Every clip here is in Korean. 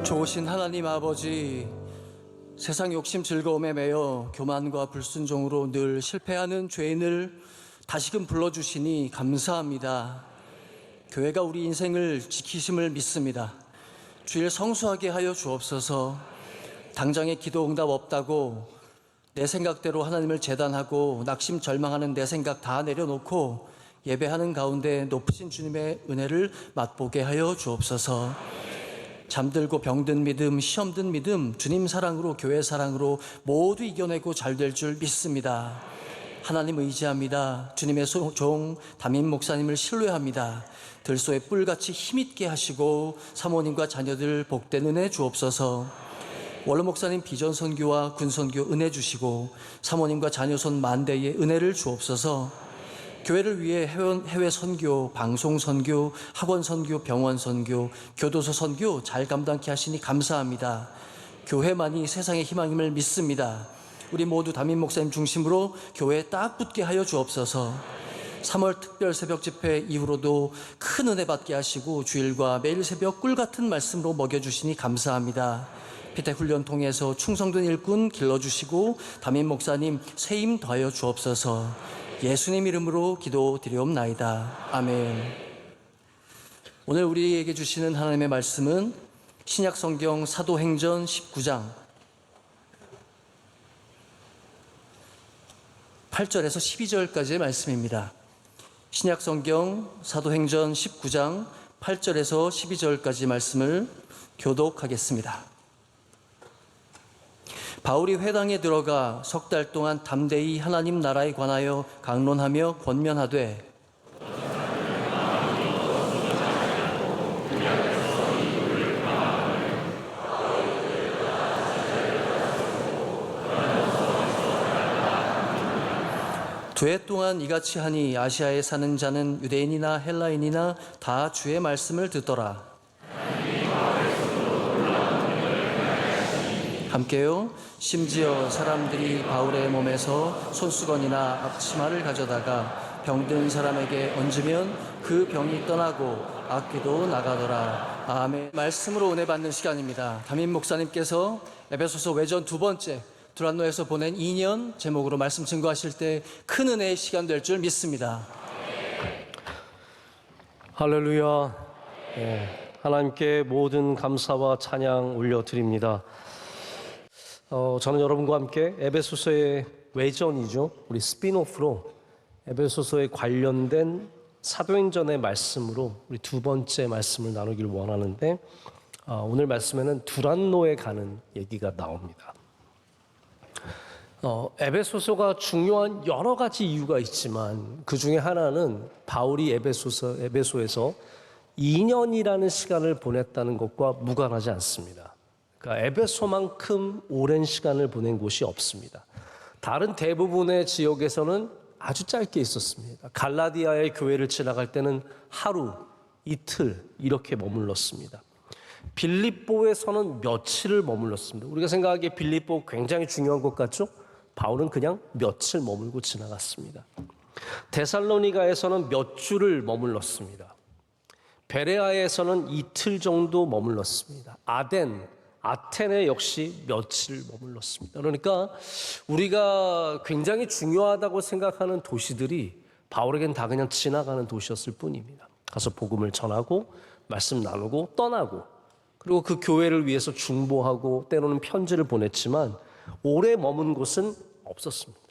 좋으신 하나님 아버지, 세상 욕심 즐거움에 매여 교만과 불순종으로 늘 실패하는 죄인을 다시금 불러주시니 감사합니다. 교회가 우리 인생을 지키심을 믿습니다. 주일 성수하게 하여 주옵소서. 당장에 기도 응답 없다고 내 생각대로 하나님을 재단하고 낙심 절망하는 내 생각 다 내려놓고 예배하는 가운데 높으신 주님의 은혜를 맛보게 하여 주옵소서. 잠들고 병든 믿음, 시험든 믿음, 주님 사랑으로, 교회 사랑으로 모두 이겨내고 잘 될 줄 믿습니다. 하나님 의지합니다. 주님의 종 담임 목사님을 신뢰합니다. 들소에 뿔같이 힘있게 하시고 사모님과 자녀들 복된 은혜 주옵소서. 원로 목사님 비전 선교와 군 선교 은혜 주시고 사모님과 자녀 손 만대의 은혜를 주옵소서. 교회를 위해 해외 선교, 방송 선교, 학원 선교, 병원 선교, 교도소 선교 잘 감당케 하시니 감사합니다. 교회만이 세상의 희망임을 믿습니다. 우리 모두 담임 목사님 중심으로 교회에 딱 붙게 하여 주옵소서. 3월 특별 새벽 집회 이후로도 큰 은혜 받게 하시고 주일과 매일 새벽 꿀 같은 말씀으로 먹여주시니 감사합니다. 피택 훈련 통해서 충성된 일꾼 길러주시고 담임 목사님 새 힘 더하여 주옵소서. 예수님 이름으로 기도드리옵나이다. 아멘. 오늘 우리에게 주시는 하나님의 말씀은 신약성경 사도행전 19장 8절에서 12절까지의 말씀입니다. 신약성경 사도행전 19장 8절에서 12절까지 말씀을 교독하겠습니다. 바울이 회당에 들어가 석 달 동안 담대히 하나님 나라에 관하여 강론하며 권면하되 두 해 동안 이같이 하니 아시아에 사는 자는 유대인이나 헬라인이나 다 주의 말씀을 듣더라. 함께요. 심지어 사람들이 바울의 몸에서 손수건이나 앞치마를 가져다가 병든 사람에게 얹으면 그 병이 떠나고 악귀도 나가더라. 아멘. 말씀으로 은혜 받는 시간입니다. 담임 목사님께서 에베소서 외전 두 번째 두란노에서 보낸 2년 제목으로 말씀 증거하실 때 큰 은혜의 시간 될 줄 믿습니다. 할렐루야. 하나님께 모든 감사와 찬양 올려드립니다. 저는 여러분과 함께 에베소서의 외전이죠. 우리 스피노프로 에베소서에 관련된 사도행전의 말씀으로 우리 두 번째 말씀을 나누길 원하는데 오늘 말씀에는 두란노에 가는 얘기가 나옵니다. 에베소서가 중요한 여러 가지 이유가 있지만 그 중에 하나는 바울이 에베소에서 2년이라는 시간을 보냈다는 것과 무관하지 않습니다. 그러니까 에베소만큼 오랜 시간을 보낸 곳이 없습니다. 다른 대부분의 지역에서는 아주 짧게 있었습니다. 갈라디아의 교회를 지나갈 때는 하루, 이틀 이렇게 머물렀습니다. 빌립보에서는 며칠을 머물렀습니다. 우리가 생각하기에 빌립보 굉장히 중요한 것 같죠? 바울은 그냥 며칠 머물고 지나갔습니다. 데살로니가에서는 몇 주를 머물렀습니다. 베레아에서는 이틀 정도 머물렀습니다. 아테네 역시 며칠 머물렀습니다. 그러니까 우리가 굉장히 중요하다고 생각하는 도시들이 바울에겐 다 그냥 지나가는 도시였을 뿐입니다. 가서 복음을 전하고 말씀 나누고 떠나고 그리고 그 교회를 위해서 중보하고 때로는 편지를 보냈지만 오래 머문 곳은 없었습니다.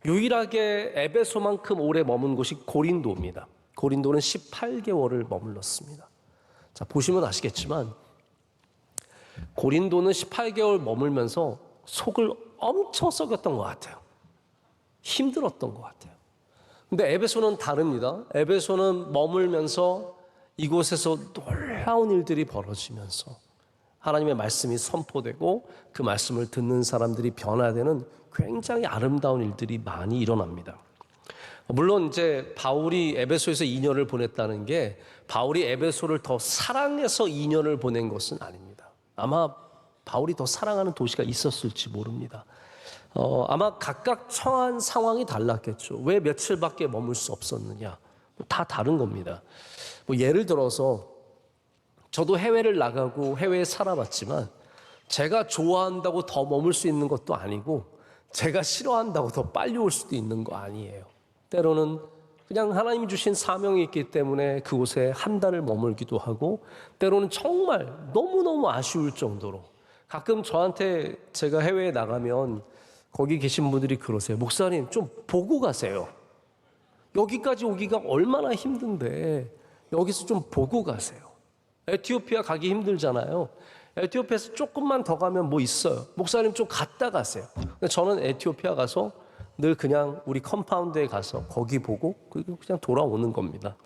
유일하게 에베소만큼 오래 머문 곳이 고린도입니다. 고린도는 18개월을 머물렀습니다. 자, 보시면 아시겠지만 고린도는 18개월 머물면서 속을 엄청 썩였던 것 같아요. 힘들었던 것 같아요. 근데 에베소는 다릅니다. 에베소는 머물면서 이곳에서 놀라운 일들이 벌어지면서 하나님의 말씀이 선포되고 그 말씀을 듣는 사람들이 변화되는 굉장히 아름다운 일들이 많이 일어납니다. 물론 이제 바울이 에베소에서 2년을 보냈다는 게 바울이 에베소를 더 사랑해서 2년을 보낸 것은 아닙니다. 아마 바울이 더 사랑하는 도시가 있었을지 모릅니다. 아마 각각 처한 상황이 달랐겠죠. 왜 며칠밖에 머물 수 없었느냐? 다 다른 겁니다. 예를 들어서 저도 해외를 나가고 해외에 살아봤지만 제가 좋아한다고 더 머물 수 있는 것도 아니고 제가 싫어한다고 더 빨리 올 수도 있는 거 아니에요. 때로는 그냥 하나님이 주신 사명이 있기 때문에 그곳에 한 달을 머물기도 하고 때로는 정말 너무너무 아쉬울 정도로 가끔 저한테 제가 해외에 나가면 거기 계신 분들이 그러세요. 목사님 좀 보고 가세요. 여기까지 오기가 얼마나 힘든데 여기서 좀 보고 가세요. 에티오피아 가기 힘들잖아요. 에티오피아에서 조금만 더 가면 뭐 있어요. 목사님 좀 갔다 가세요. 저는 에티오피아 가서 늘 그냥 우리 컴파운드에 가서 거기 보고 그리고 그냥 돌아오는 겁니다.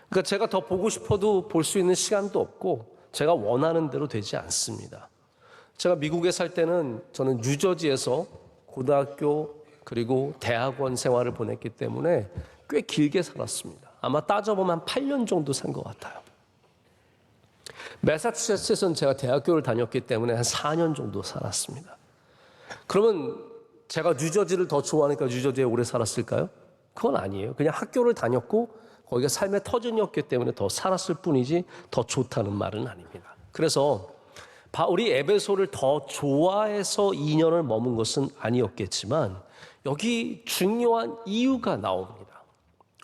그러니까 제가 더 보고 싶어도 볼 수 있는 시간도 없고 제가 원하는 대로 되지 않습니다. 제가 미국에 살 때는 저는 뉴저지에서 고등학교 그리고 대학원 생활을 보냈기 때문에 꽤 길게 살았습니다. 아마 따져보면 한 8년 정도 산 것 같아요. 매사추세츠에서는 제가 대학교를 다녔기 때문에 한 4년 정도 살았습니다. 그러면 제가 뉴저지를 더 좋아하니까 뉴저지에 오래 살았을까요? 그건 아니에요. 그냥 학교를 다녔고 거기가 삶의 터전이었기 때문에 더 살았을 뿐이지 더 좋다는 말은 아닙니다. 그래서 바울이 에베소를 더 좋아해서 2년을 머문 것은 아니었겠지만 여기 중요한 이유가 나옵니다.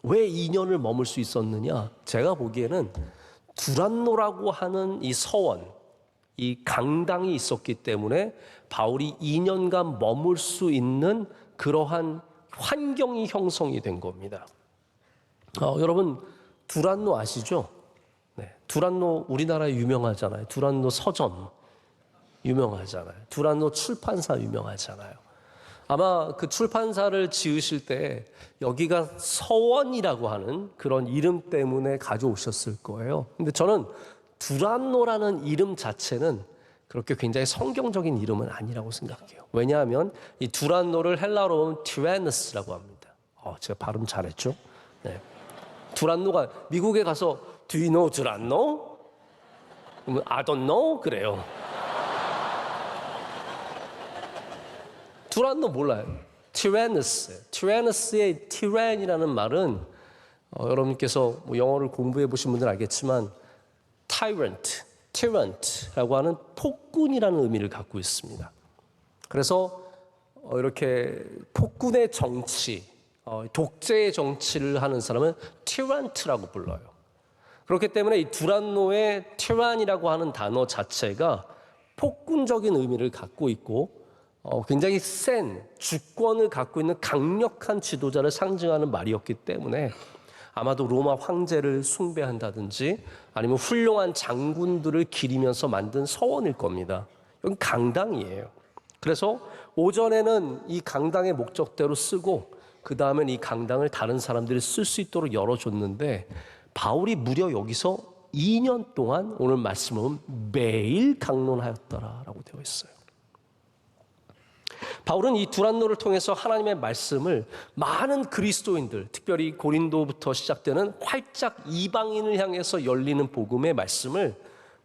왜 2년을 머물 수 있었느냐? 제가 보기에는 두란노라고 하는 이 서원, 이 강당이 있었기 때문에 바울이 2년간 머물 수 있는 그러한 환경이 형성이 된 겁니다. 여러분 두란노 아시죠? 네, 두란노 우리나라에 유명하잖아요. 두란노 서점 유명하잖아요. 두란노 출판사 유명하잖아요. 아마 그 출판사를 지으실 때 여기가 서원이라고 하는 그런 이름 때문에 가져오셨을 거예요. 근데 저는 두란노라는 이름 자체는 그렇게 굉장히 성경적인 이름은 아니라고 생각해요. 왜냐하면 이 두란노를 헬라어로 보면 티라누스라고 합니다. 제가 발음 잘했죠? 네. 두란노가 미국에 가서 Do you know 두란노? 그러면 I don't know 그래요. 두란노 몰라요. 티라누스. 티라누스의 티란이라는 말은 여러분께서 뭐 영어를 공부해 보신 분들은 알겠지만 tyrant라고 하는 폭군이라는 의미를 갖고 있습니다. 그래서 이렇게 폭군의 정치, 독재의 정치를 하는 사람은 tyrant라고 불러요. 그렇기 때문에 이 두란노의 tyrant이라고 하는 단어 자체가 폭군적인 의미를 갖고 있고 굉장히 센 주권을 갖고 있는 강력한 지도자를 상징하는 말이었기 때문에 아마도 로마 황제를 숭배한다든지 아니면 훌륭한 장군들을 기리면서 만든 서원일 겁니다. 여기 강당이에요. 그래서 오전에는 이 강당의 목적대로 쓰고 그 다음엔 이 강당을 다른 사람들이 쓸 수 있도록 열어줬는데 바울이 무려 여기서 2년 동안 오늘 말씀은 매일 강론하였더라라고 되어 있어요. 바울은 이 두란노를 통해서 하나님의 말씀을 많은 그리스도인들, 특별히 고린도부터 시작되는 활짝 이방인을 향해서 열리는 복음의 말씀을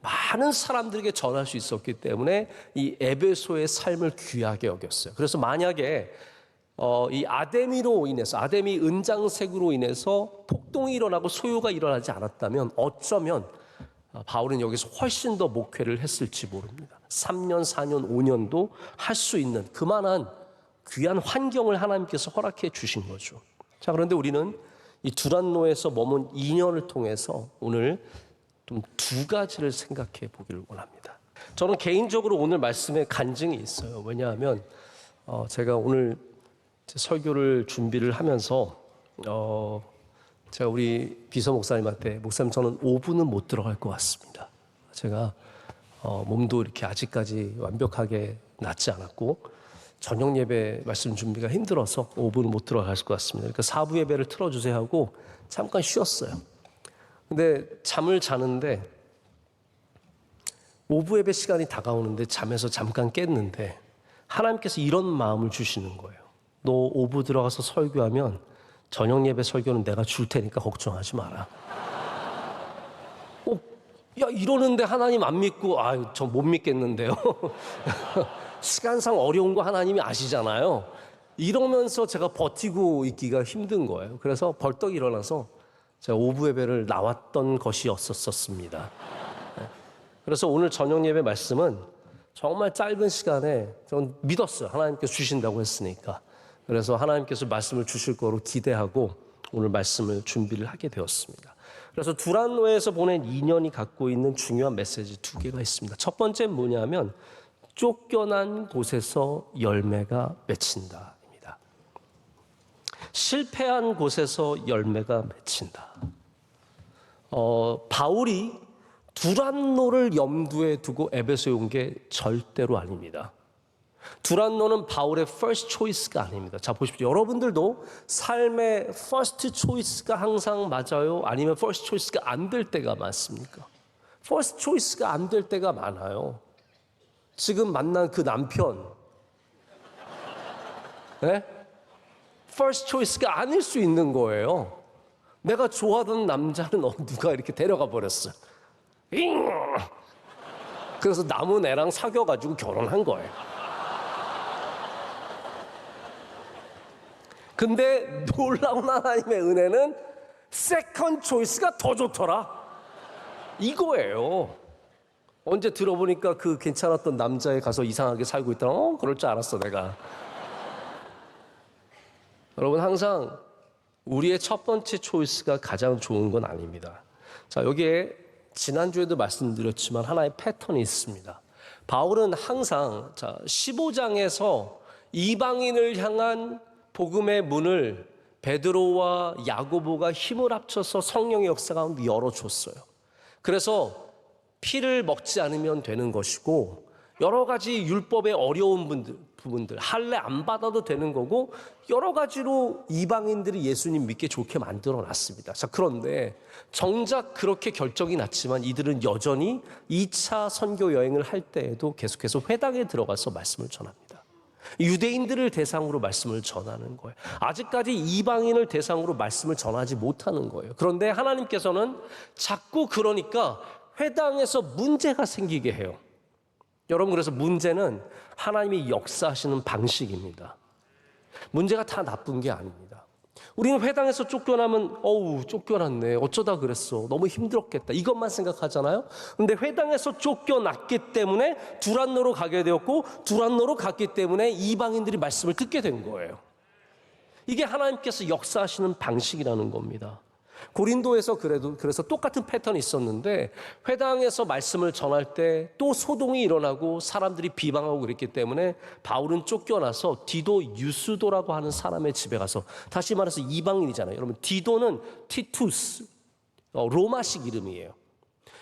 많은 사람들에게 전할 수 있었기 때문에 이 에베소의 삶을 귀하게 여겼어요. 그래서 만약에 이 아데미로 인해서 아데미 은장색으로 인해서 폭동이 일어나고 소요가 일어나지 않았다면 어쩌면 바울은 여기서 훨씬 더 목회를 했을지 모릅니다. 3년, 4년, 5년도 할 수 있는 그만한 귀한 환경을 하나님께서 허락해 주신 거죠. 자, 그런데 우리는 이 두란노에서 머문 2년을 통해서 오늘 좀 두 가지를 생각해 보기를 원합니다. 저는 개인적으로 오늘 말씀에 간증이 있어요. 왜냐하면 제가 오늘 설교를 준비를 하면서 제가 우리 비서 목사님한테 목사님 저는 5분은 못 들어갈 것 같습니다. 제가 몸도 이렇게 아직까지 완벽하게 낫지 않았고 저녁 예배 말씀 준비가 힘들어서 5분은 못 들어갈 것 같습니다. 그러니까 4부 예배를 틀어주세요 하고 잠깐 쉬었어요. 근데 잠을 자는데 5부 예배 시간이 다가오는데 잠에서 잠깐 깼는데 하나님께서 이런 마음을 주시는 거예요. 너 5부 들어가서 설교하면 저녁 예배 설교는 내가 줄 테니까 걱정하지 마라. 야 이러는데 하나님 안 믿고 저 못 믿겠는데요. 시간상 어려운 거 하나님이 아시잖아요. 이러면서 제가 버티고 있기가 힘든 거예요. 그래서 벌떡 일어나서 제가 5부 예배를 나왔던 것이었었습니다. 그래서 오늘 저녁 예배 말씀은 정말 짧은 시간에 전 믿었어요. 하나님께서 주신다고 했으니까. 그래서 하나님께서 말씀을 주실 거로 기대하고 오늘 말씀을 준비를 하게 되었습니다. 그래서 두란노에서 보낸 2년이 갖고 있는 중요한 메시지 2개가 있습니다. 첫 번째는 뭐냐면 쫓겨난 곳에서 열매가 맺힌다입니다. 실패한 곳에서 열매가 맺힌다. 바울이 두란노를 염두에 두고 에베소에 온 게 절대로 아닙니다. 두란노는 바울의 first choice가 아닙니다. 자, 보십시오. 여러분들도 삶의 first choice가 항상 맞아요? 아니면 first choice가 안 될 때가 많습니까? first choice가 안 될 때가 많아요. 지금 만난 그 남편, 네? first choice가 아닐 수 있는 거예요. 내가 좋아하던 남자는 누가 이렇게 데려가 버렸어. 그래서 남은 애랑 사귀어가지고 결혼한 거예요. 근데 놀라운 하나님의 은혜는 세컨드 초이스가 더 좋더라. 이거예요. 언제 들어보니까 그 괜찮았던 남자에 가서 이상하게 살고 있더라. 그럴 줄 알았어 내가. 여러분 항상 우리의 첫 번째 초이스가 가장 좋은 건 아닙니다. 자, 여기에 지난주에도 말씀드렸지만 하나의 패턴이 있습니다. 바울은 항상 15장에서 이방인을 향한 복음의 문을 베드로와 야고보가 힘을 합쳐서 성령의 역사 가운데 열어줬어요. 그래서 피를 먹지 않으면 되는 것이고 여러 가지 율법의 어려운 부분들 할례 안 받아도 되는 거고 여러 가지로 이방인들이 예수님 믿게 좋게 만들어놨습니다. 자, 그런데 정작 그렇게 결정이 났지만 이들은 여전히 2차 선교 여행을 할 때에도 계속해서 회당에 들어가서 말씀을 전합니다. 유대인들을 대상으로 말씀을 전하는 거예요. 아직까지 이방인을 대상으로 말씀을 전하지 못하는 거예요. 그런데 하나님께서는 자꾸 그러니까 회당에서 문제가 생기게 해요. 여러분, 그래서 문제는 하나님이 역사하시는 방식입니다. 문제가 다 나쁜 게 아닙니다. 우리는 회당에서 쫓겨나면 쫓겨났네, 어쩌다 그랬어, 너무 힘들었겠다, 이것만 생각하잖아요. 근데 회당에서 쫓겨났기 때문에 두란노로 가게 되었고 두란노로 갔기 때문에 이방인들이 말씀을 듣게 된 거예요. 이게 하나님께서 역사하시는 방식이라는 겁니다. 고린도에서 그래서 똑같은 패턴이 있었는데 회당에서 말씀을 전할 때 또 소동이 일어나고 사람들이 비방하고 그랬기 때문에 바울은 쫓겨나서 디도 유스도라고 하는 사람의 집에 가서, 다시 말해서 이방인이잖아요. 여러분, 디도는 티투스, 로마식 이름이에요.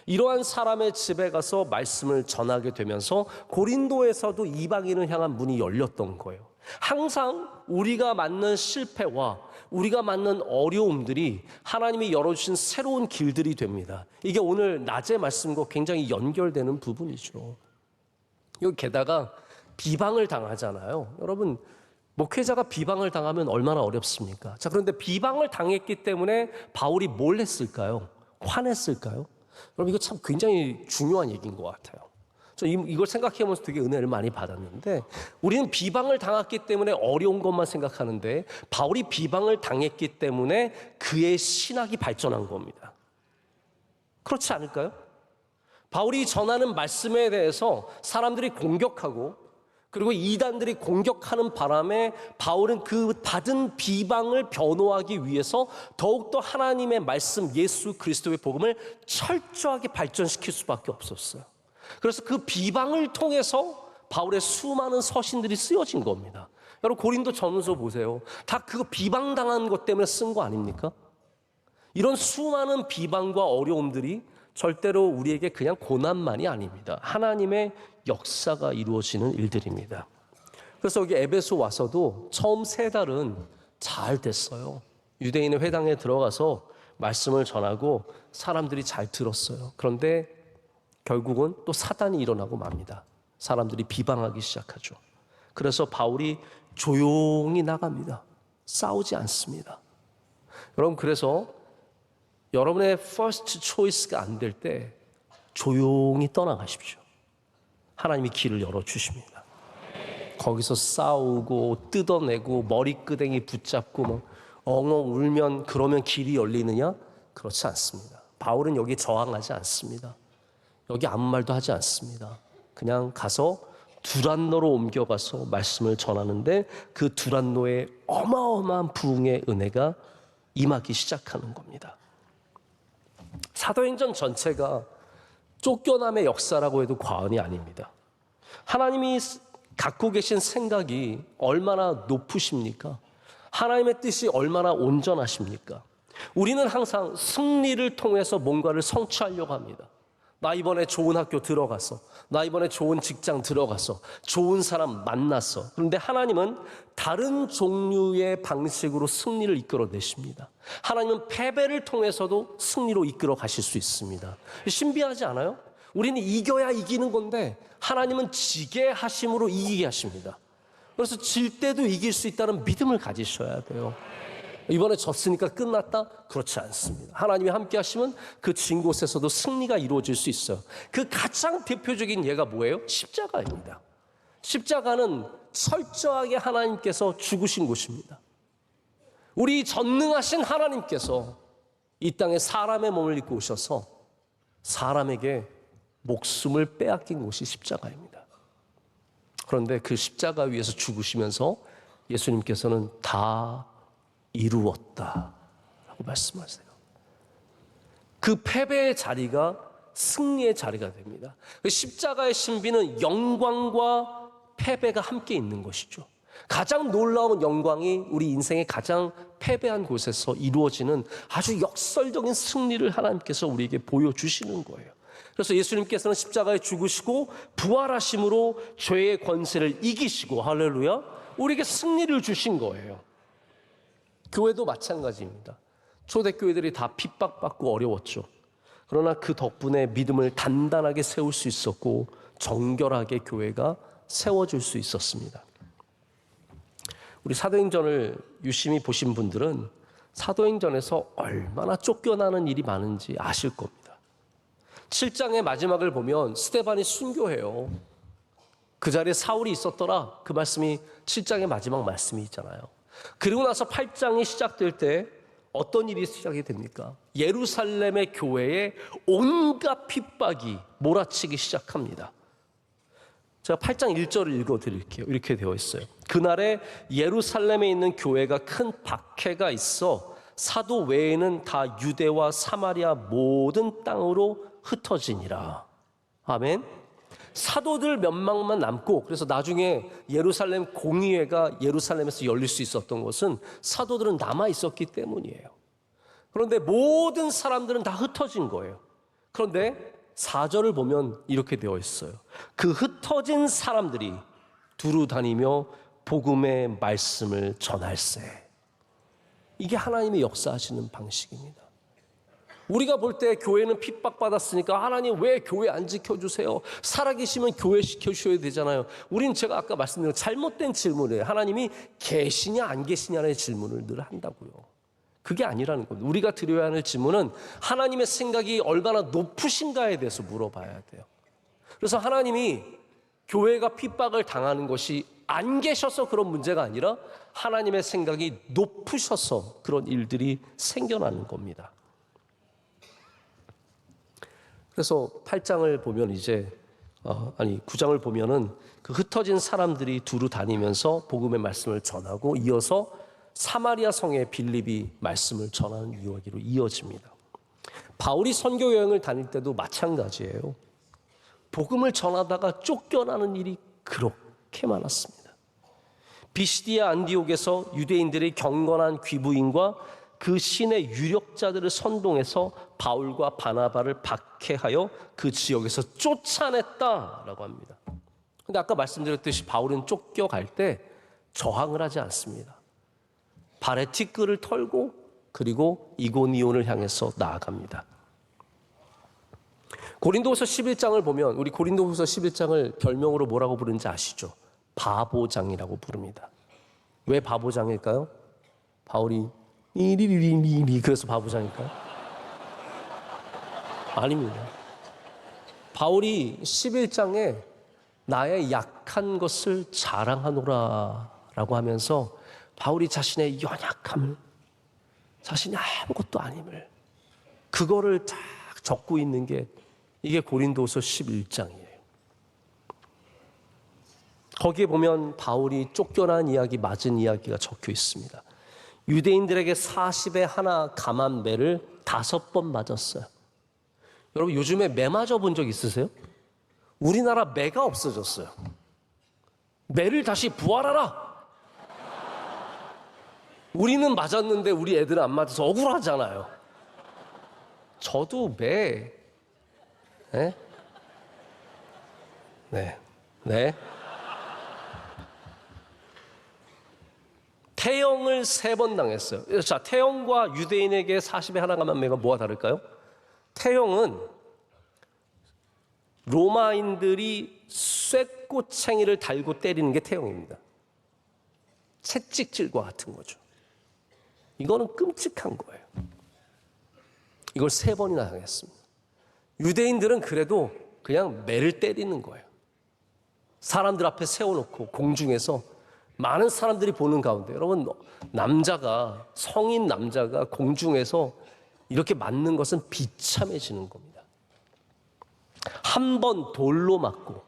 이러한 사람의 집에 가서 말씀을 전하게 되면서 고린도에서도 이방인을 향한 문이 열렸던 거예요. 항상 우리가 맞는 실패와 우리가 맞는 어려움들이 하나님이 열어주신 새로운 길들이 됩니다. 이게 오늘 낮의 말씀과 굉장히 연결되는 부분이죠. 여기 게다가 비방을 당하잖아요. 여러분, 목회자가 비방을 당하면 얼마나 어렵습니까? 자, 그런데 비방을 당했기 때문에 바울이 뭘 했을까요? 화냈을까요? 여러분, 이거 참 굉장히 중요한 얘기인 것 같아요. 저 이걸 생각해보면서 되게 은혜를 많이 받았는데, 우리는 비방을 당했기 때문에 어려운 것만 생각하는데 바울이 비방을 당했기 때문에 그의 신학이 발전한 겁니다. 그렇지 않을까요? 바울이 전하는 말씀에 대해서 사람들이 공격하고 그리고 이단들이 공격하는 바람에 바울은 그 받은 비방을 변호하기 위해서 더욱더 하나님의 말씀, 예수 그리스도의 복음을 철저하게 발전시킬 수밖에 없었어요. 그래서 그 비방을 통해서 바울의 수많은 서신들이 쓰여진 겁니다. 여러분, 고린도 전서 보세요. 다 그거 비방당한 것 때문에 쓴 거 아닙니까? 이런 수많은 비방과 어려움들이 절대로 우리에게 그냥 고난만이 아닙니다. 하나님의 역사가 이루어지는 일들입니다. 그래서 여기 에베소 와서도 처음 3달은 잘 됐어요. 유대인의 회당에 들어가서 말씀을 전하고 사람들이 잘 들었어요. 그런데 결국은 또 사단이 일어나고 맙니다. 사람들이 비방하기 시작하죠. 그래서 바울이 조용히 나갑니다. 싸우지 않습니다. 여러분, 그래서 여러분의 first choice가 안 될 때 조용히 떠나가십시오. 하나님이 길을 열어주십니다. 거기서 싸우고 뜯어내고 머리끄댕이 붙잡고 엉엉 울면 그러면 길이 열리느냐? 그렇지 않습니다. 바울은 여기에 저항하지 않습니다. 여기 아무 말도 하지 않습니다. 그냥 가서 두란노로 옮겨가서 말씀을 전하는데 그 두란노에 어마어마한 부흥의 은혜가 임하기 시작하는 겁니다. 사도행전 전체가 쫓겨남의 역사라고 해도 과언이 아닙니다. 하나님이 갖고 계신 생각이 얼마나 높으십니까? 하나님의 뜻이 얼마나 온전하십니까? 우리는 항상 승리를 통해서 뭔가를 성취하려고 합니다. 나 이번에 좋은 학교 들어가서, 나 이번에 좋은 직장 들어가서, 좋은 사람 만났어. 그런데 하나님은 다른 종류의 방식으로 승리를 이끌어내십니다. 하나님은 패배를 통해서도 승리로 이끌어 가실 수 있습니다. 신비하지 않아요? 우리는 이겨야 이기는 건데 하나님은 지게 하심으로 이기게 하십니다. 그래서 질 때도 이길 수 있다는 믿음을 가지셔야 돼요. 이번에 졌으니까 끝났다? 그렇지 않습니다. 하나님이 함께 하시면 그 진 곳에서도 승리가 이루어질 수 있어요. 그 가장 대표적인 예가 뭐예요? 십자가입니다. 십자가는 철저하게 하나님께서 죽으신 곳입니다. 우리 전능하신 하나님께서 이 땅에 사람의 몸을 입고 오셔서 사람에게 목숨을 빼앗긴 곳이 십자가입니다. 그런데 그 십자가 위에서 죽으시면서 예수님께서는 다 이루었다 라고 말씀하세요. 그 패배의 자리가 승리의 자리가 됩니다. 그 십자가의 신비는 영광과 패배가 함께 있는 것이죠. 가장 놀라운 영광이 우리 인생의 가장 패배한 곳에서 이루어지는 아주 역설적인 승리를 하나님께서 우리에게 보여주시는 거예요. 그래서 예수님께서는 십자가에 죽으시고 부활하심으로 죄의 권세를 이기시고, 할렐루야, 우리에게 승리를 주신 거예요. 교회도 마찬가지입니다. 초대교회들이 다 핍박받고 어려웠죠. 그러나 그 덕분에 믿음을 단단하게 세울 수 있었고 정결하게 교회가 세워질 수 있었습니다. 우리 사도행전을 유심히 보신 분들은 사도행전에서 얼마나 쫓겨나는 일이 많은지 아실 겁니다. 7장의 마지막을 보면 스데반이 순교해요. 그 자리에 사울이 있었더라, 그 말씀이 7장의 마지막 말씀이 있잖아요. 그리고 나서 8장이 시작될 때 어떤 일이 시작이 됩니까? 예루살렘의 교회에 온갖 핍박이 몰아치기 시작합니다. 제가 8장 1절을 읽어드릴게요. 이렇게 되어 있어요. 그날에 예루살렘에 있는 교회가 큰 박해가 있어 사도 외에는 다 유대와 사마리아 모든 땅으로 흩어지니라. 아멘. 사도들 몇명만 남고, 그래서 나중에 예루살렘 공의회가 예루살렘에서 열릴 수 있었던 것은 사도들은 남아 있었기 때문이에요. 그런데 모든 사람들은 다 흩어진 거예요. 그런데 4절을 보면 이렇게 되어 있어요. 그 흩어진 사람들이 두루 다니며 복음의 말씀을 전할세. 이게 하나님의 역사하시는 방식입니다. 우리가 볼 때 교회는 핍박받았으니까 하나님 왜 교회 안 지켜주세요? 살아계시면 교회 지켜주셔야 되잖아요. 우리는 제가 아까 말씀드린 잘못된 질문이에요. 하나님이 계시냐 안 계시냐의 질문을 늘 한다고요. 그게 아니라는 겁니다. 우리가 드려야 하는 질문은 하나님의 생각이 얼마나 높으신가에 대해서 물어봐야 돼요. 그래서 하나님이 교회가 핍박을 당하는 것이 안 계셔서 그런 문제가 아니라 하나님의 생각이 높으셔서 그런 일들이 생겨나는 겁니다. 그래서 8장을 보면 9장을 보면은 그 흩어진 사람들이 두루 다니면서 복음의 말씀을 전하고 이어서 사마리아 성의 빌립이 말씀을 전하는 이야기로 이어집니다. 바울이 선교 여행을 다닐 때도 마찬가지예요. 복음을 전하다가 쫓겨나는 일이 그렇게 많았습니다. 비시디아 안디옥에서 유대인들의 경건한 귀부인과 그 신의 유력자들을 선동해서 바울과 바나바를 박해하여 그 지역에서 쫓아냈다라고 합니다. 그런데 아까 말씀드렸듯이 바울은 쫓겨갈 때 저항을 하지 않습니다. 발에 티끌을 털고 그리고 이고니온을 향해서 나아갑니다. 고린도후서 11장을 보면 우리 고린도후서 11장을 별명으로 뭐라고 부르는지 아시죠? 바보장이라고 부릅니다. 왜 바보장일까요? 바울이 이리리리리 그래서 바보장일까요? 아닙니다. 바울이 11장에 나의 약한 것을 자랑하노라 라고 하면서 바울이 자신의 연약함을, 자신이 아무것도 아님을, 그거를 딱 적고 있는 게 이게 고린도서 11장이에요. 거기에 보면 바울이 쫓겨난 이야기, 맞은 이야기가 적혀 있습니다. 유대인들에게 40에 하나 감한 매를 5번 맞았어요. 여러분 요즘에 매 맞아 본 적 있으세요? 우리나라 매가 없어졌어요. 매를 다시 부활하라. 우리는 맞았는데 우리 애들은 안 맞아서 억울하잖아요. 저도 매. 네? 네. 네. 태형을 3번 당했어요. 자, 태형과 유대인에게 40에 하나 감한 매가 뭐가 다를까요? 태형은 로마인들이 쇠꼬챙이를 달고 때리는 게 태형입니다. 채찍질과 같은 거죠. 이거는 끔찍한 거예요. 이걸 3번이나 당했습니다. 유대인들은 그래도 그냥 매를 때리는 거예요. 사람들 앞에 세워놓고 공중에서 많은 사람들이 보는 가운데, 여러분 남자가, 성인 남자가 공중에서 이렇게 맞는 것은 비참해지는 겁니다. 한 번 돌로 맞고,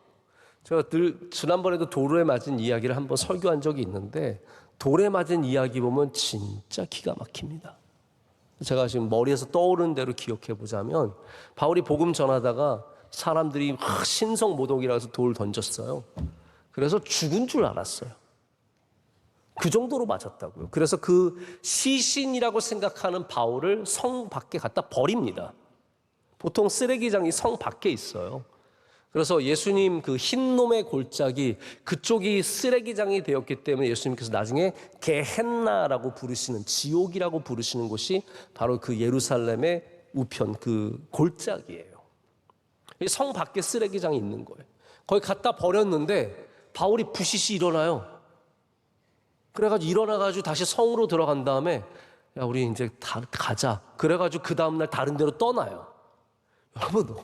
제가 지난번에도 돌에 맞은 이야기를 한번 설교한 적이 있는데, 돌에 맞은 이야기 보면 진짜 기가 막힙니다. 제가 지금 머리에서 떠오르는 대로 기억해 보자면, 바울이 복음 전하다가 사람들이 신성모독이라 해서 돌 던졌어요. 그래서 죽은 줄 알았어요. 그 정도로 맞았다고요. 그래서 그 시신이라고 생각하는 바울을 성 밖에 갖다 버립니다. 보통 쓰레기장이 성 밖에 있어요. 그래서 예수님 그 흰놈의 골짜기, 그쪽이 쓰레기장이 되었기 때문에 예수님께서 나중에 게헨나라고 부르시는, 지옥이라고 부르시는 곳이 바로 그 예루살렘의 우편 그 골짜기예요. 성 밖에 쓰레기장이 있는 거예요. 거기 갖다 버렸는데 바울이 부시시 일어나요. 그래가지고 일어나가지고 다시 성으로 들어간 다음에, 야 우리 이제 다 가자. 그래가지고 그 다음날 다른 데로 떠나요. 여러분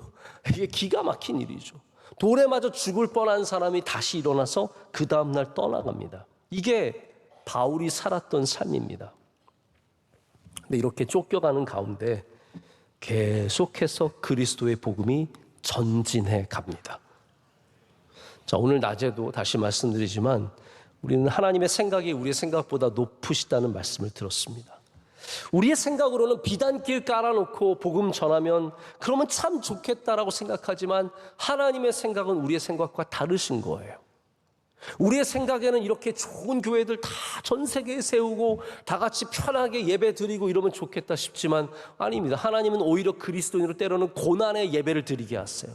이게 기가 막힌 일이죠. 돌에 맞아 죽을 뻔한 사람이 다시 일어나서 그 다음날 떠나갑니다. 이게 바울이 살았던 삶입니다. 근데 이렇게 쫓겨가는 가운데 계속해서 그리스도의 복음이 전진해 갑니다. 자, 오늘 낮에도 다시 말씀드리지만 우리는 하나님의 생각이 우리의 생각보다 높으시다는 말씀을 들었습니다. 우리의 생각으로는 비단길 깔아놓고 복음 전하면 그러면 참 좋겠다라고 생각하지만 하나님의 생각은 우리의 생각과 다르신 거예요. 우리의 생각에는 이렇게 좋은 교회들 다 전 세계에 세우고 다 같이 편하게 예배 드리고 이러면 좋겠다 싶지만 아닙니다. 하나님은 오히려 그리스도인으로 때로는 고난의 예배를 드리게 하세요.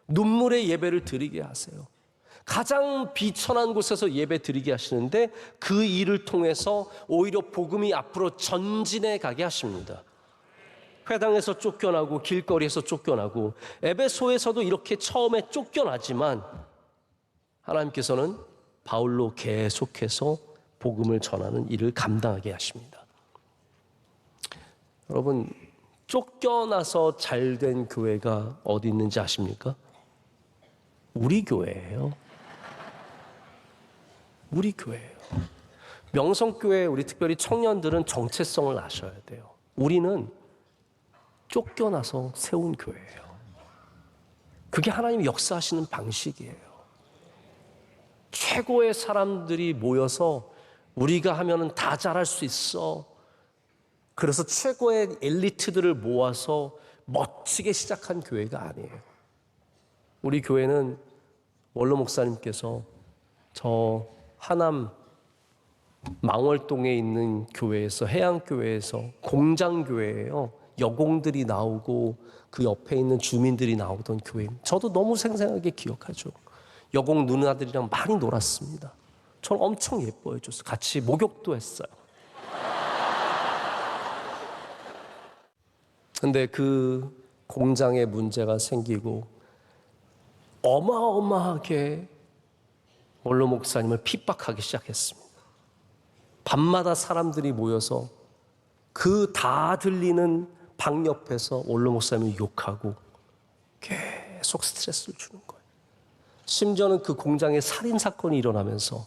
눈물의 예배를 드리게 하세요. 가장 비천한 곳에서 예배 드리게 하시는데 그 일을 통해서 오히려 복음이 앞으로 전진해 가게 하십니다. 회당에서 쫓겨나고 길거리에서 쫓겨나고 에베소에서도 이렇게 처음에 쫓겨나지만 하나님께서는 바울로 계속해서 복음을 전하는 일을 감당하게 하십니다. 여러분 쫓겨나서 잘된 교회가 어디 있는지 아십니까? 우리 교회예요. 우리 교회예요. 명성교회 우리 특별히 청년들은 정체성을 아셔야 돼요. 우리는 쫓겨나서 세운 교회예요. 그게 하나님이 역사하시는 방식이에요. 최고의 사람들이 모여서 우리가 하면은 다 잘할 수 있어. 그래서 최고의 엘리트들을 모아서 멋지게 시작한 교회가 아니에요. 우리 교회는 원로 목사님께서 저 하남 망월동에 있는 교회에서, 해양교회에서 공장교회예요. 여공들이 나오고 그 옆에 있는 주민들이 나오던 교회. 저도 너무 생생하게 기억하죠. 여공 누나들이랑 많이 놀았습니다. 저를 엄청 예뻐해 줬어요. 같이 목욕도 했어요. 근데 그 공장에 문제가 생기고 어마어마하게 원로 목사님을 핍박하기 시작했습니다. 밤마다 사람들이 모여서 그 다 들리는 방 옆에서 원로 목사님을 욕하고 계속 스트레스를 주는 거예요. 심지어는 그 공장에 살인 사건이 일어나면서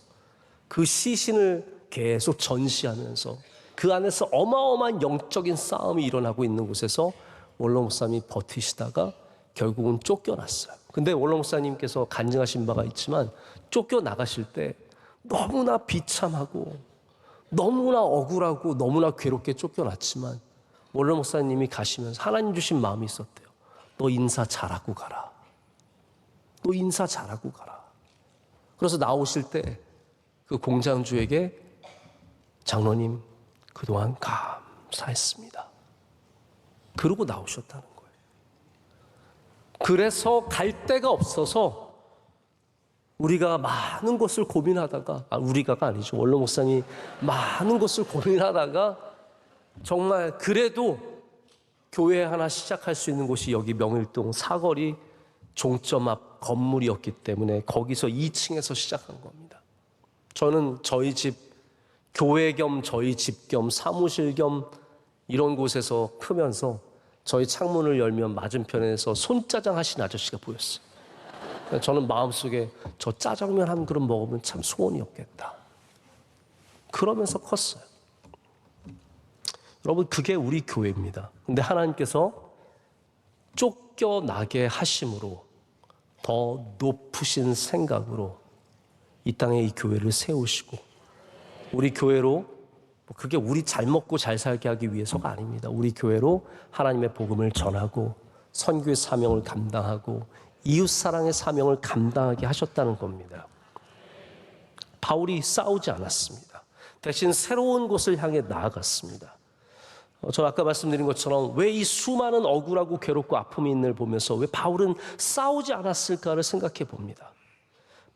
그 시신을 계속 전시하면서 그 안에서 어마어마한 영적인 싸움이 일어나고 있는 곳에서 원로 목사님이 버티시다가 결국은 쫓겨났어요. 근데 원로 목사님께서 간증하신 바가 있지만 쫓겨나가실 때 너무나 비참하고 너무나 억울하고 너무나 괴롭게 쫓겨났지만 원로 목사님이 가시면서 하나님 주신 마음이 있었대요. 너 인사 잘하고 가라. 너 인사 잘하고 가라. 그래서 나오실 때 그 공장주에게 장로님 그동안 감사했습니다. 그러고 나오셨다는 거예요. 그래서 갈 데가 없어서 우리가 많은 것을 고민하다가 우리가가 아니죠. 원로 목사님이 많은 것을 고민하다가 정말 그래도 교회 하나 시작할 수 있는 곳이 여기 명일동 사거리 종점 앞 건물이었기 때문에 거기서 2층에서 시작한 겁니다. 저는 저희 집 교회 겸 저희 집 겸 사무실 겸 이런 곳에서 크면서 저희 창문을 열면 맞은편에서 손짜장 하신 아저씨가 보였어요. 저는 마음속에 저 짜장면 한 그릇 먹으면 참 소원이 없겠다. 그러면서 컸어요. 여러분 그게 우리 교회입니다. 근데 하나님께서 쫓겨나게 하심으로 더 높으신 생각으로 이 땅에 이 교회를 세우시고 우리 교회로 그게 우리 잘 먹고 잘 살게 하기 위해서가 아닙니다. 우리 교회로 하나님의 복음을 전하고 선교의 사명을 감당하고 이웃사랑의 사명을 감당하게 하셨다는 겁니다. 바울이 싸우지 않았습니다. 대신 새로운 곳을 향해 나아갔습니다. 저 아까 말씀드린 것처럼 왜 이 수많은 억울하고 괴롭고 아픔이 있는 걸 보면서 왜 바울은 싸우지 않았을까를 생각해 봅니다.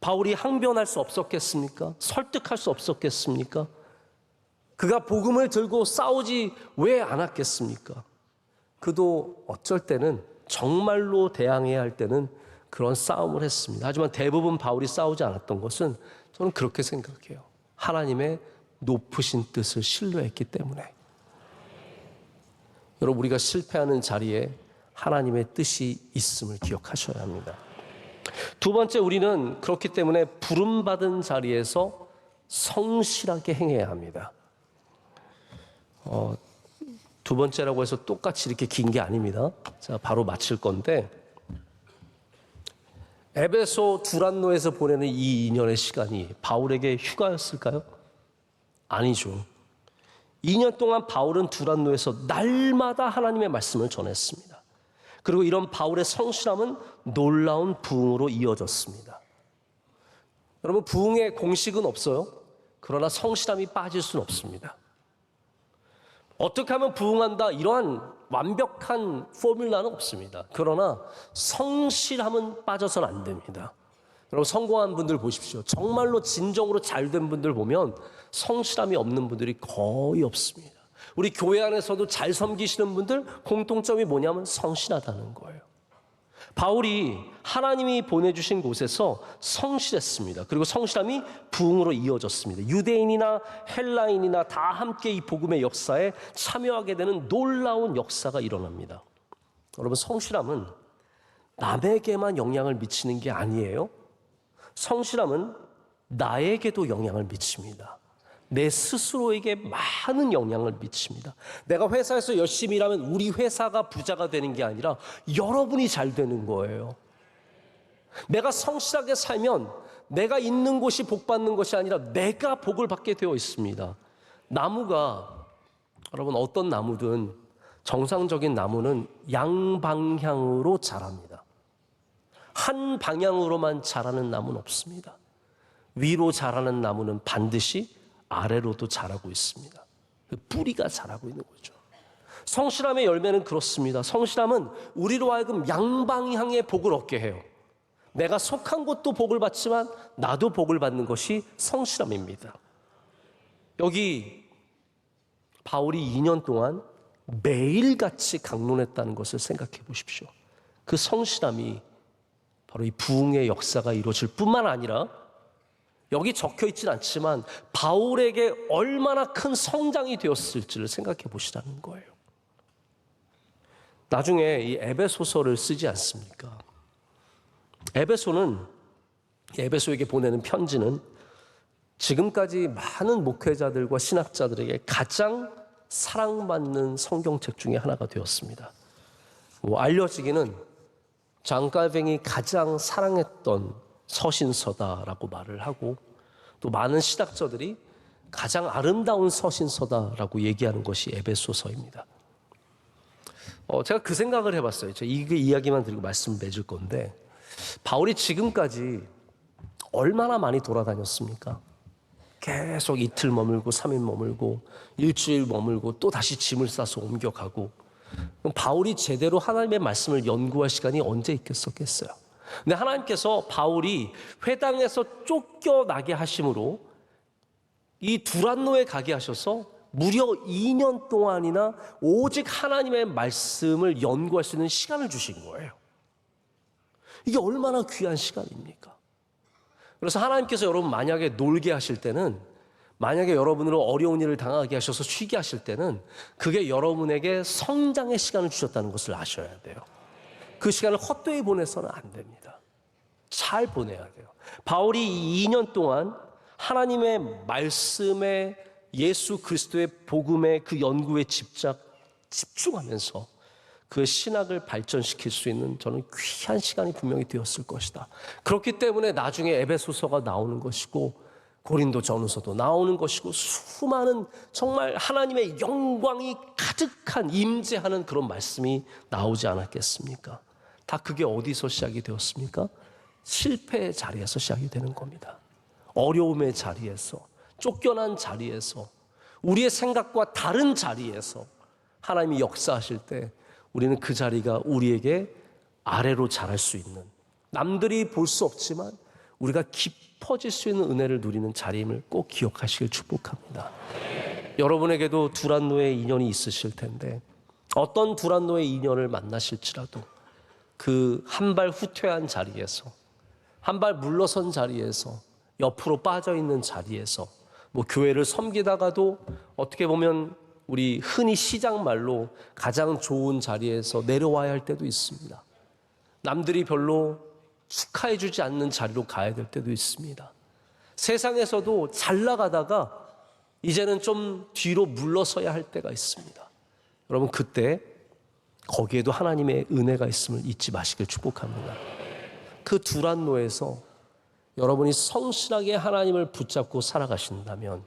바울이 항변할 수 없었겠습니까? 설득할 수 없었겠습니까? 그가 복음을 들고 싸우지 왜 않았겠습니까? 그도 어쩔 때는 정말로 대항해야 할 때는 그런 싸움을 했습니다. 하지만 대부분 바울이 싸우지 않았던 것은 저는 그렇게 생각해요. 하나님의 높으신 뜻을 신뢰했기 때문에. 여러분 우리가 실패하는 자리에 하나님의 뜻이 있음을 기억하셔야 합니다. 두 번째 우리는 그렇기 때문에 부름받은 자리에서 성실하게 행해야 합니다. 두 번째라고 해서 똑같이 이렇게 긴 게 아닙니다. 자, 바로 마칠 건데 에베소 두란노에서 보내는 이 2년의 시간이 바울에게 휴가였을까요? 아니죠. 2년 동안 바울은 두란노에서 날마다 하나님의 말씀을 전했습니다. 그리고 이런 바울의 성실함은 놀라운 부흥으로 이어졌습니다. 여러분 부흥의 공식은 없어요. 그러나 성실함이 빠질 수는 없습니다. 어떻게 하면 부흥한다 이러한 완벽한 포뮬라는 없습니다. 그러나 성실함은 빠져서는 안 됩니다. 여러분 성공한 분들 보십시오. 정말로 진정으로 잘된 분들 보면 성실함이 없는 분들이 거의 없습니다. 우리 교회 안에서도 잘 섬기시는 분들 공통점이 뭐냐면 성실하다는 거예요. 바울이 하나님이 보내주신 곳에서 성실했습니다. 그리고 성실함이 부흥으로 이어졌습니다. 유대인이나 헬라인이나 다 함께 이 복음의 역사에 참여하게 되는 놀라운 역사가 일어납니다. 여러분 성실함은 남에게만 영향을 미치는 게 아니에요. 성실함은 나에게도 영향을 미칩니다. 내 스스로에게 많은 영향을 미칩니다. 내가 회사에서 열심히 일하면 우리 회사가 부자가 되는 게 아니라 여러분이 잘 되는 거예요. 내가 성실하게 살면 내가 있는 곳이 복 받는 것이 아니라 내가 복을 받게 되어 있습니다. 나무가 여러분 어떤 나무든 정상적인 나무는 양방향으로 자랍니다. 한 방향으로만 자라는 나무는 없습니다. 위로 자라는 나무는 반드시 아래로도 자라고 있습니다. 뿌리가 자라고 있는 거죠. 성실함의 열매는 그렇습니다. 성실함은 우리로 하여금 양방향의 복을 얻게 해요. 내가 속한 곳도 복을 받지만 나도 복을 받는 것이 성실함입니다. 여기 바울이 2년 동안 매일같이 강론했다는 것을 생각해 보십시오. 그 성실함이 바로 이 부흥의 역사가 이루어질 뿐만 아니라 여기 적혀 있진 않지만 바울에게 얼마나 큰 성장이 되었을지를 생각해 보시라는 거예요. 나중에 이 에베소서를 쓰지 않습니까? 에베소에게 보내는 편지는 지금까지 많은 목회자들과 신학자들에게 가장 사랑받는 성경책 중에 하나가 되었습니다. 알려지기는 장깔뱅이 가장 사랑했던 서신서다라고 말을 하고, 또 많은 신학자들이 가장 아름다운 서신서다라고 얘기하는 것이 에베소서입니다. 제가 그 생각을 해봤어요. 제가 이 이야기만 드리고 말씀을 맺을 건데, 바울이 지금까지 얼마나 많이 돌아다녔습니까? 계속 이틀 머물고 3일 머물고 일주일 머물고 또 다시 짐을 싸서 옮겨가고. 그럼 바울이 제대로 하나님의 말씀을 연구할 시간이 언제 있겠었겠어요? 근데 하나님께서 바울이 회당에서 쫓겨나게 하심으로 이 두란노에 가게 하셔서 무려 2년 동안이나 오직 하나님의 말씀을 연구할 수 있는 시간을 주신 거예요. 이게 얼마나 귀한 시간입니까? 그래서 하나님께서 여러분 만약에 놀게 하실 때는, 만약에 여러분으로 어려운 일을 당하게 하셔서 쉬게 하실 때는 그게 여러분에게 성장의 시간을 주셨다는 것을 아셔야 돼요. 그 시간을 헛되이 보내서는 안 됩니다. 잘 보내야 돼요. 바울이 2년 동안 하나님의 말씀에, 예수 그리스도의 복음의 그 연구에 집중하면서 그 신학을 발전시킬 수 있는 저는 귀한 시간이 분명히 되었을 것이다. 그렇기 때문에 나중에 에베소서가 나오는 것이고 고린도전후서도 나오는 것이고 수많은 정말 하나님의 영광이 가득한 임재하는 그런 말씀이 나오지 않았겠습니까? 다 그게 어디서 시작이 되었습니까? 실패의 자리에서 시작이 되는 겁니다. 어려움의 자리에서, 쫓겨난 자리에서, 우리의 생각과 다른 자리에서 하나님이 역사하실 때 우리는 그 자리가 우리에게 아래로 자랄 수 있는, 남들이 볼 수 없지만 우리가 깊어질 수 있는 은혜를 누리는 자리임을 꼭 기억하시길 축복합니다. 여러분에게도 두란노의 인연이 있으실 텐데, 어떤 두란노의 인연을 만나실지라도 그 한 발 후퇴한 자리에서, 한 발 물러선 자리에서, 옆으로 빠져있는 자리에서, 뭐 교회를 섬기다가도 어떻게 보면 우리 흔히 시장말로 가장 좋은 자리에서 내려와야 할 때도 있습니다. 남들이 별로 축하해주지 않는 자리로 가야 될 때도 있습니다. 세상에서도 잘 나가다가 이제는 좀 뒤로 물러서야 할 때가 있습니다. 여러분, 그때 거기에도 하나님의 은혜가 있음을 잊지 마시길 축복합니다. 그 두란노에서 여러분이 성실하게 하나님을 붙잡고 살아가신다면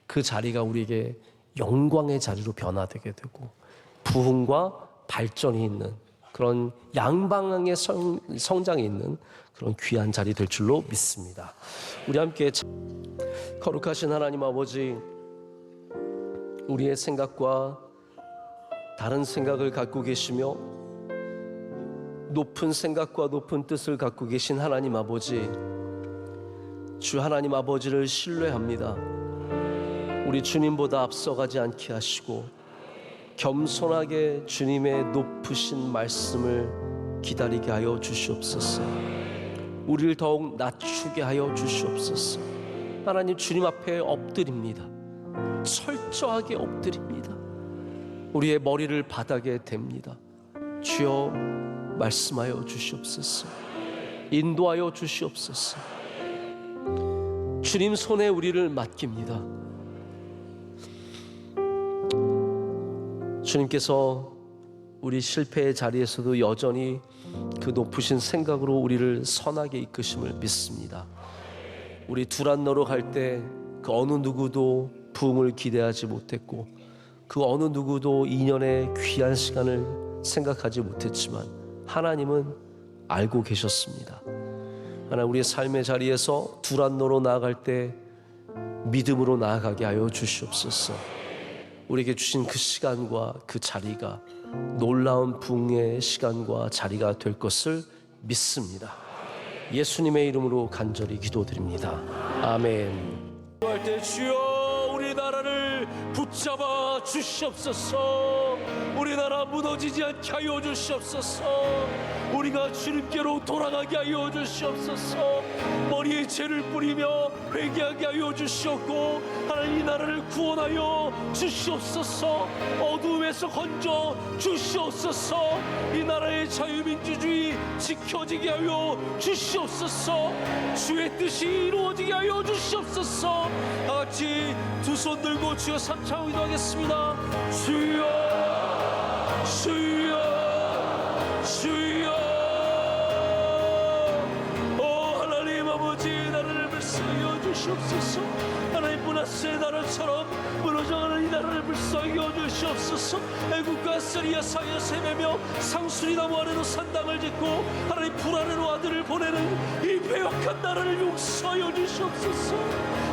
그 자리가 우리에게 영광의 자리로 변화되게 되고 부흥과 발전이 있는 그런 양방향의 성장이 있는 그런 귀한 자리 될 줄로 믿습니다. 우리 함께 거룩하신 하나님 아버지, 우리의 생각과 다른 생각을 갖고 계시며 높은 생각과 높은 뜻을 갖고 계신 하나님 아버지, 주 하나님 아버지를 신뢰합니다. 우리 주님보다 앞서가지 않게 하시고 겸손하게 주님의 높으신 말씀을 기다리게 하여 주시옵소서. 우리를 더욱 낮추게 하여 주시옵소서. 하나님, 주님 앞에 엎드립니다. 철저하게 엎드립니다. 우리의 머리를 바닥에 댑니다. 주여 말씀하여 주시옵소서. 인도하여 주시옵소서. 주님 손에 우리를 맡깁니다. 주님께서 우리 실패의 자리에서도 여전히 그 높으신 생각으로 우리를 선하게 이끄심을 믿습니다. 우리 두란노로 갈 때 그 어느 누구도 부흥을 기대하지 못했고 그 어느 누구도 2년의 귀한 시간을 생각하지 못했지만 하나님은 알고 계셨습니다. 하나님, 우리의 삶의 자리에서 두란노로 나아갈 때 믿음으로 나아가게 하여 주시옵소서. 우리에게 주신 그 시간과 그 자리가 놀라운 부흥의 시간과 자리가 될 것을 믿습니다. 예수님의 이름으로 간절히 기도드립니다. 아멘. 할 때 주여 우리나라를 붙잡아 주시옵소서. 우리나라 무너지지 않게 하여 주시옵소서. 우리가 주님께로 돌아가게 하여 주시옵소서. 머리에 죄를 뿌리며 회개하게 하여 주시옵고 하나님, 이 나라를 구원하여 주시옵소서. 어두움에서 건져 주시옵소서. 이 나라의 자유민주주의 지켜지게 하여 주시옵소서. 주의 뜻이 이루어지게 하여 주시옵소서. 다같이 두 손 들고 주여 삼창 기도하겠습니다. 주여 주여 주여 주시옵소서. 애국과 시리아 사이에서 헤매며 상수리나무 아래로 산당을 짓고 하나님 불 아래로 아들을 보내는 이 배역한 나라를 용서하여 주시옵소서.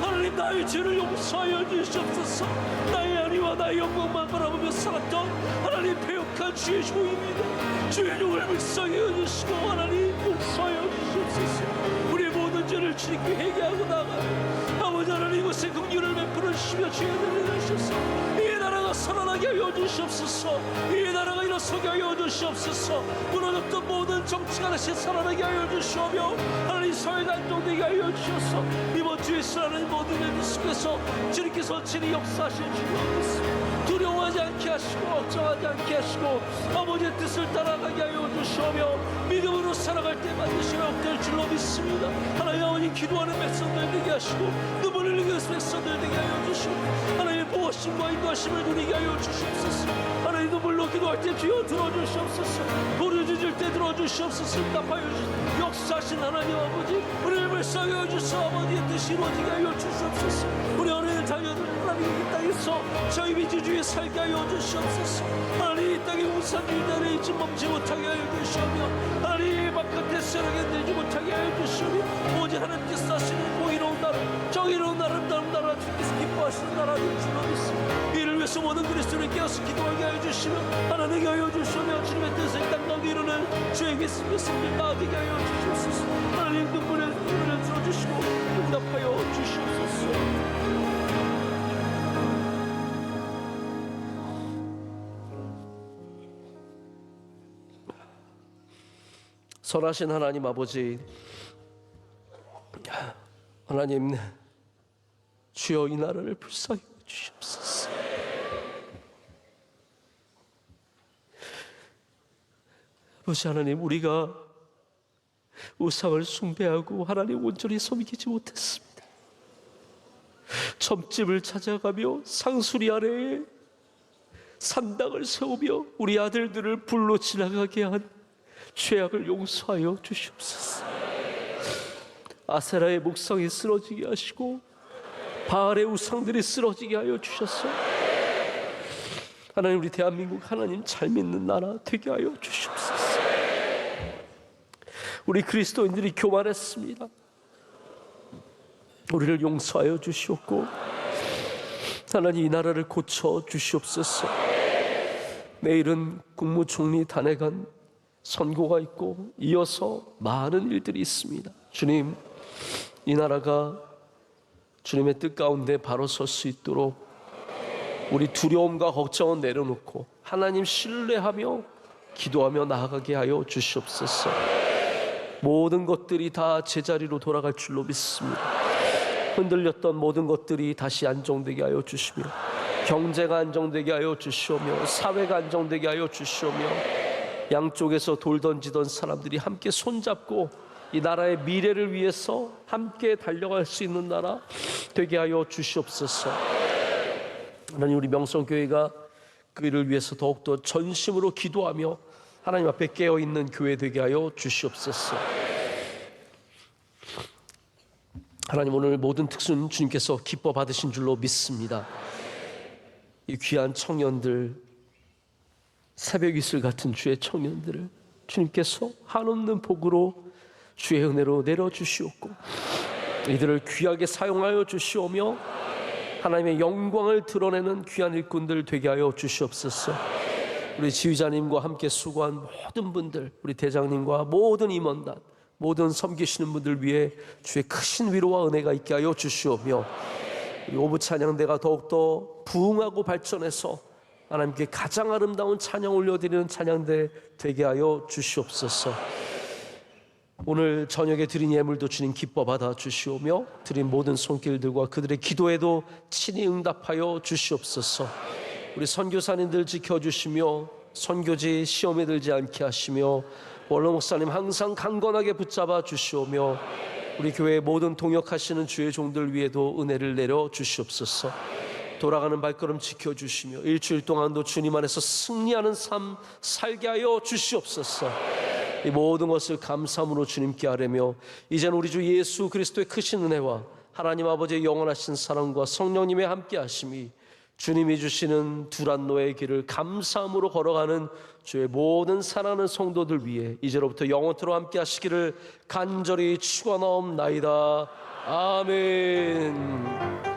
하나님 나의 죄를 용서하여 주시옵소서. 나의 아니와 나의 영광만 바라보며 살았던 하나님 배역한 주의 종입니다. 주의 종을 불쌍히 주시고 하나님 용서하여 주시옵소서. 우리의 모든 죄를 주님께 회개하고 나아가요. 아버지 하나님 이곳에 긍휼을 베풀어 주시며 죄를 내주시옵소서. 이 나라가 살아나게 하여 주시옵소서. 이 나라가 일어서게 하여 주시옵소서. 무너졌던 모든 정치가 다시 살아나게 하여 주시오며 하나님 사회가 안정되게 하여 주셔서 이번 주에 살아나는 모든 일들 속에서 주님께서 친히 역사하실 줄로 믿습니다. 두려워하지 않게 하시고 걱정하지 않게 하시고 아버지의 뜻을 따라가게 하여 주시오며 믿음으로 살아갈 때 반드시 회복될 줄로 믿습니다. 하나님 아버지 기도하는 백성들 되게 하시고 눈물을 흘리는 백성들 되게 하여 주시고 하나님의 보호심과 인도하심을 누리게 하여 주시옵소서. 하나님 눈물로 기도할 때 주여 들어주시옵소서. 부르짖을 때 들어주시옵소서. 응답하여 주시옵소서. 역사하신 하나님 아버지 우리를 불쌍히 여주셔서 아버지의 뜻이 이루어지게 하여 주시옵소서. 우리 어린이들 자녀들 하나님 이 땅에서 저희 민주주의에 살게 하여 주시옵소서. 하나님 이 땅에 우상주의자를 잊지 멈지 못하게 하여 주시오며 하나님 바깥에 세력에 들지 못하게 하여 주시오며 오직 하나님께서 하시는 공의로운 나라 정의로운 아름다운 나라 주께서 기뻐하시는 나라를 주로 믿습니다. 이를 위해서 모든 그리스도를 깨어서 기도하게 하여 주시며 하나님께 하여 주시오며 주님의 뜻을 땅 가운데 이루는 주의 말씀을 나아지게 하여 주시옵소서. 하나님 눈물을 들어주시고 응답하여 주시옵소서. 선하신 하나님 아버지, 하나님 주여 이 나라를 불쌍히 주시옵소서. 아버지 하나님, 우리가 우상을 숭배하고 하나님 온전히 섬기지 못했습니다. 점집을 찾아가며 상수리 아래에 산당을 세우며 우리 아들들을 불로 지나가게 한 죄악을 용서하여 주시옵소서. 아세라의 목성이 쓰러지게 하시고 바알의 우상들이 쓰러지게 하여 주셨소. 하나님, 우리 대한민국 하나님 잘 믿는 나라 되게 하여 주시옵소서. 우리 그리스도인들이 교만했습니다. 우리를 용서하여 주시옵고 하나님 이 나라를 고쳐 주시옵소서. 내일은 국무총리 단회관 선고가 있고 이어서 많은 일들이 있습니다. 주님, 이 나라가 주님의 뜻 가운데 바로 설 수 있도록 우리 두려움과 걱정은 내려놓고 하나님 신뢰하며 기도하며 나아가게 하여 주시옵소서. 모든 것들이 다 제자리로 돌아갈 줄로 믿습니다. 흔들렸던 모든 것들이 다시 안정되게 하여 주시며 경제가 안정되게 하여 주시오며 사회가 안정되게 하여 주시오며 양쪽에서 돌 던지던 사람들이 함께 손잡고 이 나라의 미래를 위해서 함께 달려갈 수 있는 나라 되게 하여 주시옵소서. 하나님, 우리 명성교회가 그 일을 위해서 더욱더 전심으로 기도하며 하나님 앞에 깨어있는 교회 되게 하여 주시옵소서. 하나님, 오늘 모든 특수는 주님께서 기뻐 받으신 줄로 믿습니다. 이 귀한 청년들, 새벽 이슬 같은 주의 청년들을 주님께서 한없는 복으로 주의 은혜로 내려주시옵고 이들을 귀하게 사용하여 주시오며 하나님의 영광을 드러내는 귀한 일꾼들 되게 하여 주시옵소서. 우리 지휘자님과 함께 수고한 모든 분들, 우리 대장님과 모든 임원단, 모든 섬기시는 분들 위해 주의 크신 위로와 은혜가 있게 하여 주시오며 이 오부 찬양대가 더욱더 부흥하고 발전해서 하나님께 가장 아름다운 찬양 올려드리는 찬양대 되게 하여 주시옵소서. 오늘 저녁에 드린 예물도 주님 기뻐 받아 주시오며 드린 모든 손길들과 그들의 기도에도 친히 응답하여 주시옵소서. 우리 선교사님들 지켜주시며 선교지 시험에 들지 않게 하시며 원로 목사님 항상 강건하게 붙잡아 주시오며 우리 교회의 모든 동역하시는 주의 종들 위에도 은혜를 내려 주시옵소서. 돌아가는 발걸음 지켜주시며 일주일 동안도 주님 안에서 승리하는 삶 살게 하여 주시옵소서. 이 모든 것을 감사함으로 주님께 아뢰며 이제는 우리 주 예수 그리스도의 크신 은혜와 하나님 아버지의 영원하신 사랑과 성령님의 함께 하심이 주님이 주시는 두란노의 길을 감사함으로 걸어가는 주의 모든 사랑하는 성도들 위해 이제로부터 영원토록 함께 하시기를 간절히 축원하옵나이다. 아멘.